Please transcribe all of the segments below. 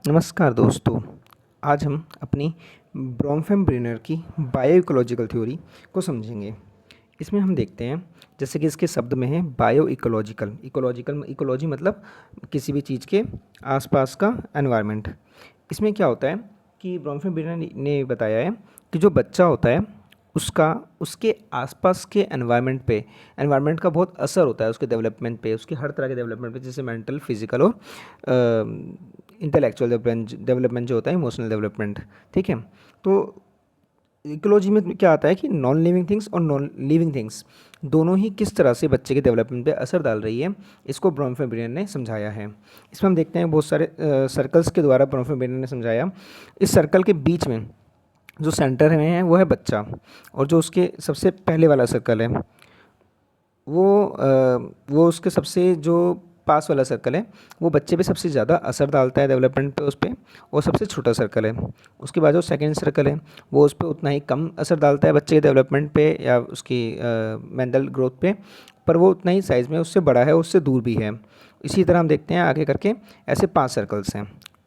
नमस्कार दोस्तों। आज हम अपनी ब्रॉन्फेम-ब्रेनर की बायो इकोलॉजिकल थ्योरी को समझेंगे। इसमें हम देखते हैं, जैसे कि इसके शब्द में है बायो इकोलॉजिकल। इकोलॉजी मतलब किसी भी चीज़ के आसपास का एनवायरनमेंट। इसमें क्या होता है कि ब्रॉन्फेम-ब्रेनर ने बताया है कि जो बच्चा होता है उसका उसके आसपास के एनवायरनमेंट का बहुत असर होता है उसके डेवलपमेंट पे, उसके हर तरह के डेवलपमेंट पे, जैसे मेंटल, फिजिकल और इंटेलेक्चुअल डेवलपमेंट जो होता है, इमोशनल डेवलपमेंट। ठीक है, तो इकोलॉजी में क्या आता है कि नॉन लिविंग थिंग्स और नॉन लिविंग थिंग्स दोनों ही किस तरह से बच्चे के डेवलपमेंट पे असर डाल रही है, इसको ब्रॉन्फेम-ब्रेनर ने समझाया है। इसमें हम देखते हैं बहुत सारे सर्कल्स के द्वारा ब्रॉन्फेम-ब्रेनर ने समझाया। इस सर्कल के बीच में जो सेंटर में है वो है बच्चा, और जो उसके सबसे पहले वाला सर्कल है वो उसके सबसे जो पास वाला सर्कल है वो बच्चे पे सबसे ज़्यादा असर डालता है डेवलपमेंट पे उस पर, और सबसे छोटा सर्कल है। उसके बाद जो सेकंड सर्कल है वो उस पर उतना ही कम असर डालता है बच्चे के डेवलपमेंट पे या उसकी मेंटल ग्रोथ पे, पर वो उतना ही साइज़ में उससे बड़ा है, उससे दूर भी है। इसी तरह हम देखते हैं आगे करके ऐसे 5 सर्कल्स हैं।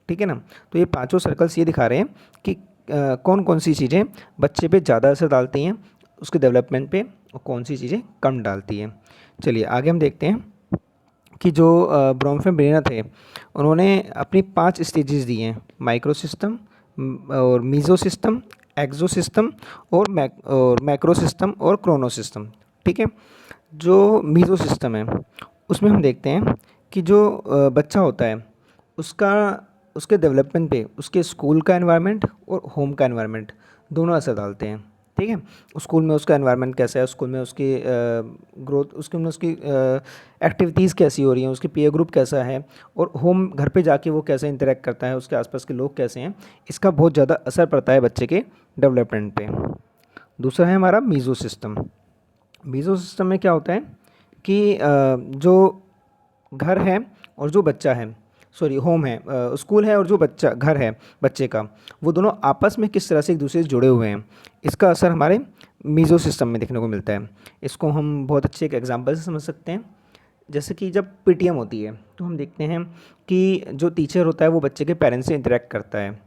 ठीक है ना, तो ये पाँचों सर्कल्स ये दिखा रहे हैं कि कौन कौन सी चीज़ें बच्चे पे ज़्यादा असर डालती हैं उसके डेवलपमेंट पे, और कौन सी चीज़ें कम डालती हैं। चलिए आगे हम देखते हैं कि जो ब्रॉन्फेम-ब्रेनर थे उन्होंने अपनी 5 स्टेजेस दी हैं: माइक्रो सिस्टम और मीज़ो सिस्टम, एक्सो सिस्टम और मैक्रो सिस्टम और क्रोनो सिस्टम। ठीक है, जो मीज़ो सिस्टम है उसमें हम देखते हैं कि जो बच्चा होता है उसका उसके डेवलपमेंट पे उसके स्कूल का एनवायरनमेंट और होम का एनवायरनमेंट दोनों असर डालते हैं। ठीक है, स्कूल में उसका एनवायरनमेंट कैसा है, स्कूल में उसकी ग्रोथ, उसके में उसकी एक्टिविटीज़ कैसी हो रही हैं, उसके पीयर ग्रुप कैसा है, और होम घर पे जाके वो कैसे इंटरेक्ट करता है, उसके आसपास के लोग कैसे हैं, इसका बहुत ज़्यादा असर पड़ता है बच्चे के डेवलपमेंट पे। दूसरा है हमारा मीज़ो सिस्टम। मीज़ो सिस्टम में क्या होता है कि जो घर है और जो बच्चा है, सॉरी होम है, स्कूल है और जो बच्चा घर है बच्चे का, वो दोनों आपस में किस तरह से एक दूसरे से जुड़े हुए हैं, इसका असर हमारे मीज़ो सिस्टम में देखने को मिलता है। इसको हम बहुत अच्छे एक एग्जांपल से समझ सकते हैं। जैसे कि जब पीटीएम होती है तो हम देखते हैं कि जो टीचर होता है वो बच्चे के पेरेंट्स से इंटरेक्ट करता है,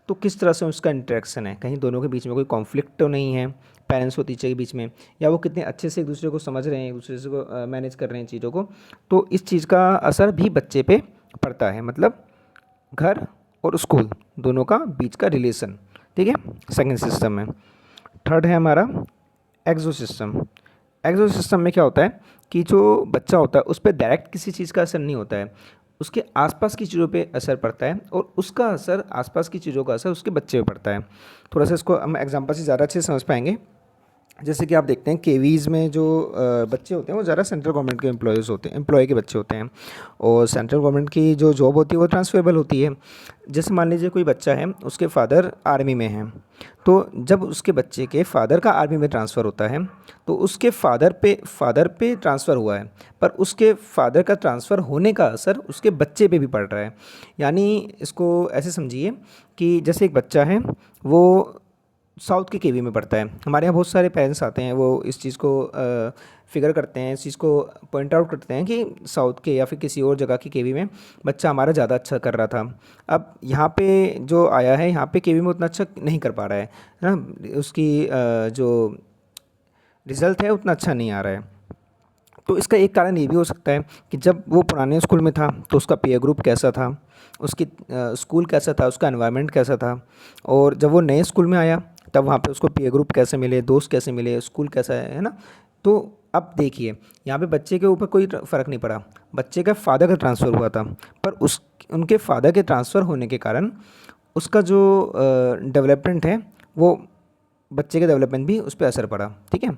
तो किस तरह से उसका इंटरेक्शन है, कहीं दोनों के बीच में कोई कॉन्फ्लिक्ट तो नहीं है पेरेंट्स और टीचर के बीच में, या वो कितने अच्छे से एक दूसरे को समझ रहे हैं, एक दूसरे से को मैनेज कर रहे हैं चीज़ों को। तो इस चीज़ का असर भी बच्चे पे पड़ता है, मतलब घर और स्कूल दोनों का बीच का रिलेशन। ठीक है, सेकंड सिस्टम में। थर्ड है हमारा एक्सो सिस्टम। एक्सो सिस्टम में क्या होता है कि जो बच्चा होता है उस पर डायरेक्ट किसी चीज़ का असर नहीं होता है, उसके आसपास की चीज़ों पे असर पड़ता है, और उसका असर, आसपास की चीज़ों का असर उसके बच्चे पे पड़ता है। थोड़ा सा इसको हम एग्जांपल से ज़्यादा अच्छे से समझ पाएंगे। जैसे कि आप देखते हैं केवीज़ में जो बच्चे होते हैं वो ज़्यादा सेंट्रल गवर्नमेंट के एम्प्लॉय के बच्चे होते हैं, और सेंट्रल गवर्नमेंट की जो जॉब होती है वो ट्रांसफरेबल होती है। जैसे मान लीजिए कोई बच्चा है, उसके फादर आर्मी में हैं, तो जब उसके बच्चे के फादर का आर्मी में ट्रांसफ़र होता है तो उसके फादर पे ट्रांसफ़र हुआ है, पर उसके फादर का ट्रांसफ़र होने का असर उसके बच्चे पे भी पड़ रहा है। यानी इसको ऐसे समझिए कि जैसे एक बच्चा है, वो साउथ के केवी में पढ़ता है। हमारे यहाँ बहुत सारे पेरेंट्स आते हैं, वो इस चीज़ को फिगर करते हैं, इस चीज़ को पॉइंट आउट करते हैं कि साउथ के या फिर किसी और जगह की केवी में बच्चा हमारा ज़्यादा अच्छा कर रहा था। अब यहाँ पे जो आया है, यहाँ पे केवी में उतना अच्छा नहीं कर पा रहा है ना, उसकी जो रिज़ल्ट है उतना अच्छा नहीं आ रहा है। तो इसका एक कारण ये भी हो सकता है कि जब वो पुराने स्कूल में था तो उसका पीयर ग्रुप कैसा था, उसकी स्कूल कैसा था, उसका एनवायरनमेंट कैसा था, और जब वो नए स्कूल में आया तब वहाँ पे उसको पीयर ग्रुप कैसे मिले, दोस्त कैसे मिले, स्कूल कैसा है ना। तो अब देखिए यहाँ पे बच्चे के ऊपर कोई फ़र्क नहीं पड़ा, बच्चे का फ़ादर का ट्रांसफ़र हुआ था, पर उनके फादर के ट्रांसफ़र होने के कारण उसका जो डेवलपमेंट है वो, बच्चे के डेवलपमेंट भी उस पर असर पड़ा। ठीक है,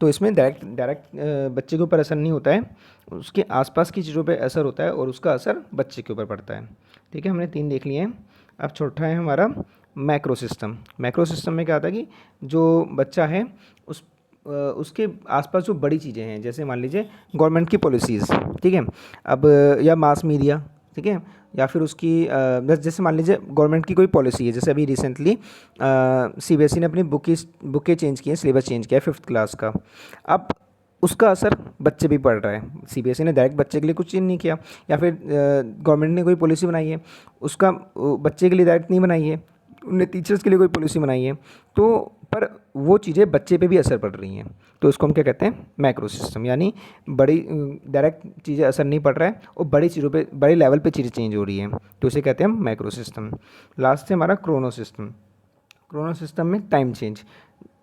तो इसमें डायरेक्ट डायरेक्ट बच्चे के ऊपर असर नहीं होता है, उसके आसपास की चीज़ों पे असर होता है और उसका असर बच्चे के ऊपर पड़ता है। ठीक है, हमने 3 देख लिए हैं। अब चौथा है हमारा मैक्रो सिस्टम। मैक्रो सिस्टम में क्या आता है कि जो बच्चा है उसके आसपास जो बड़ी चीज़ें हैं, जैसे मान लीजिए गवर्नमेंट की पॉलिसीज़, ठीक है, अब या मास मीडिया, ठीक है, या फिर उसकी जैसे मान लीजिए गवर्नमेंट की कोई पॉलिसी है, जैसे अभी रिसेंटली सीबीएसई ने अपनी बुकें चेंज की हैं, सिलेबस चेंज किया है 5th क्लास का। अब उसका असर बच्चे भी पड़ रहा है। सीबीएसई ने डायरेक्ट बच्चे के लिए कुछ चीज़ नहीं किया, या फिर गवर्नमेंट ने कोई पॉलिसी बनाई है, उसका बच्चे के लिए डायरेक्ट नहीं बनाई है, उनने टीचर्स के लिए कोई पॉलिसी बनाई है, तो पर वो चीज़ें बच्चे पे भी असर पड़ रही हैं। तो इसको हम क्या कहते हैं, मैक्रो सिस्टम, यानी बड़ी डायरेक्ट चीज़ें असर नहीं पड़ रहा है और बड़ी चीज़ों पे, बड़े लेवल पे चीज़ें चेंज हो रही हैं, तो इसे कहते हैं हम मैक्रो सिस्टम। लास्ट है हमारा क्रोनो सिस्टम। क्रोनो सिस्टम में टाइम चेंज,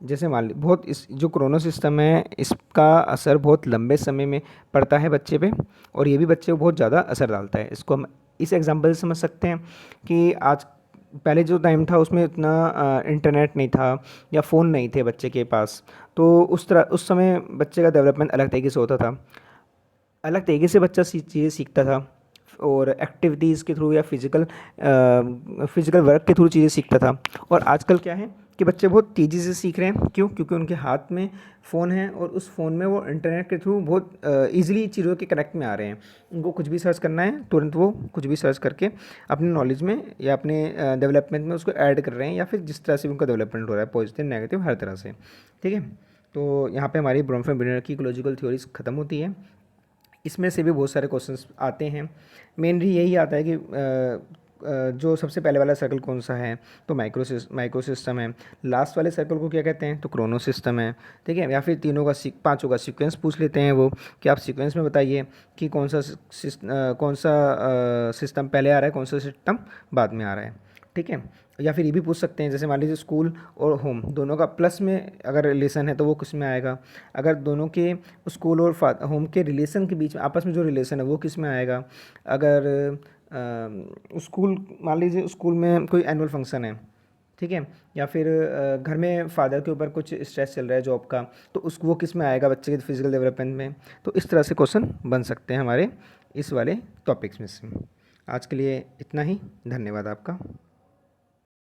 जैसे मान ली बहुत, इस जो क्रोनो सिस्टम है इसका असर बहुत लंबे समय में पड़ता है बच्चे पे, और ये भी बच्चे को बहुत ज़्यादा असर डालता है। इसको हम इस एग्जांपल से समझ सकते हैं कि आज पहले जो टाइम था उसमें इतना इंटरनेट नहीं था या फ़ोन नहीं थे बच्चे के पास, तो उस समय बच्चे का डेवलपमेंट अलग तरीके से होता था, अलग तरीके से बच्चा चीज़ें सीखता था, और एक्टिविटीज़ के थ्रू या फिज़िकल वर्क के थ्रू चीज़ें सीखता था। और आजकल क्या है कि बच्चे बहुत तेज़ी से सीख रहे हैं, क्यों? क्योंकि उनके हाथ में फ़ोन है और उस फ़ोन में वो इंटरनेट के थ्रू बहुत ईज़िली चीज़ों के कनेक्ट में आ रहे हैं। उनको कुछ भी सर्च करना है, तुरंत वो कुछ भी सर्च करके अपने नॉलेज में या अपने डेवलपमेंट में उसको ऐड कर रहे हैं, या फिर जिस तरह से उनका डेवलपमेंट हो रहा है, पॉजिटिव नेगेटिव हर तरह से। ठीक है, तो यहाँ पे हमारी ब्रोमफेन-बिनेट की इकोलॉजिकल थ्योरीज ख़त्म होती है। इसमें से भी बहुत सारे क्वेश्चंस आते हैं। मेनली यही आता है कि जो सबसे पहले वाला सर्कल कौन सा है, तो माइक्रो सिस्टम है। लास्ट वाले सर्कल को क्या कहते हैं, तो क्रोनो सिस्टम है। ठीक है, या फिर तीनों का पांचों का सीक्वेंस पूछ लेते हैं वो, कि आप सीक्वेंस में बताइए कि कौन सा सिस्टम पहले आ रहा है, कौन सा सिस्टम बाद में आ रहा है। ठीक है, या फिर ये भी पूछ सकते हैं, जैसे मान लीजिए स्कूल और होम दोनों का प्लस में अगर रिलेशन है तो वो किस में आएगा, अगर दोनों के स्कूल और होम के रिलेशन के बीच में आपस में जो रिलेशन है वो किस में आएगा, अगर स्कूल, मान लीजिए स्कूल में कोई एनुअल फंक्शन है, ठीक है, या फिर घर में फादर के ऊपर कुछ स्ट्रेस चल रहा है जॉब का, तो वो किस में आएगा, बच्चे के फिजिकल डेवलपमेंट में। तो इस तरह से क्वेश्चन बन सकते हैं हमारे इस वाले टॉपिक्स में से। आज के लिए इतना ही, धन्यवाद आपका।